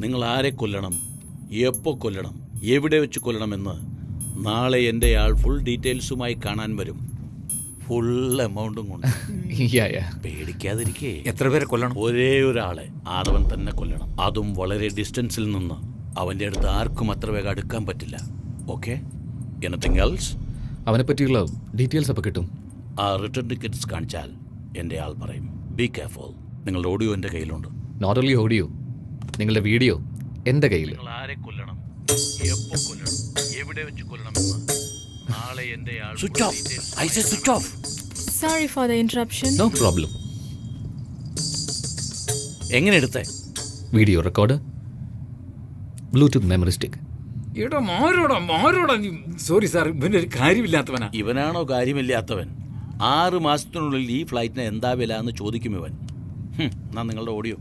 നിങ്ങൾ ആരെ കൊല്ലണം, എപ്പോൾ കൊല്ലണം, എവിടെ വെച്ച് കൊല്ലണമെന്ന് നാളെ എൻ്റെ ആൾ ഫുൾ ഡീറ്റെയിൽസുമായി കാണാൻ വരും. ഫുൾ എമൗണ്ടും കൊണ്ട്. പേടിക്കാതിരിക്കേ. എത്ര പേരെ കൊല്ലണം? ഒരേ ഒരാളെ, ആദവൻ തന്നെ കൊല്ലണം. അതും വളരെ ഡിസ്റ്റൻസിൽ നിന്ന്. അവൻ്റെ അടുത്ത് ആർക്കും അത്ര വേഗം അടുക്കാൻ പറ്റില്ല. ഓക്കെ? Anything else? അവനെ പറ്റിയുള്ള ഡീറ്റെയിൽസ് അപ്പോൾ കിട്ടും. ആ റിട്ടേൺ ടിക്കറ്റ്സ് കാണിച്ചാൽ എൻ്റെ ആൾ പറയും. Be careful. നിങ്ങളുടെ ഓഡിയോ എൻ്റെ കയ്യിലുണ്ട്. നോട്ട് ഓൺലി ഓഡിയോ, നിങ്ങളുടെ വീഡിയോ എൻ്റെ കയ്യിൽ. നിങ്ങൾ ആരെ കൊല്ലണം, എപ്പോൾ കൊല്ലണം, എവിടെ വെച്ച് കൊല്ലണമെന്ന് നാളെ എൻ്റെ ആൾ. Switch off. I say switch off. Sorry for the interruption. No problem. എങ്ങനെ എടുത്തേ? Video record, bluetooth memory stick. എടാ മാരോടാ നീ. സോറി സാർ, ഇവൻ്റെ ഒരു കാര്യമില്ലാത്തവനാ. ഇവനാണോ കാര്യമില്ലാത്തവൻ? 6 മാസത്തിനുള്ളിൽ ഈ ഫ്ലൈറ്റിന് എന്താ വില എന്ന് ചോദിക്കും ഇവൻ. എന്നാ നിങ്ങളുടെ ഓഡിയോ.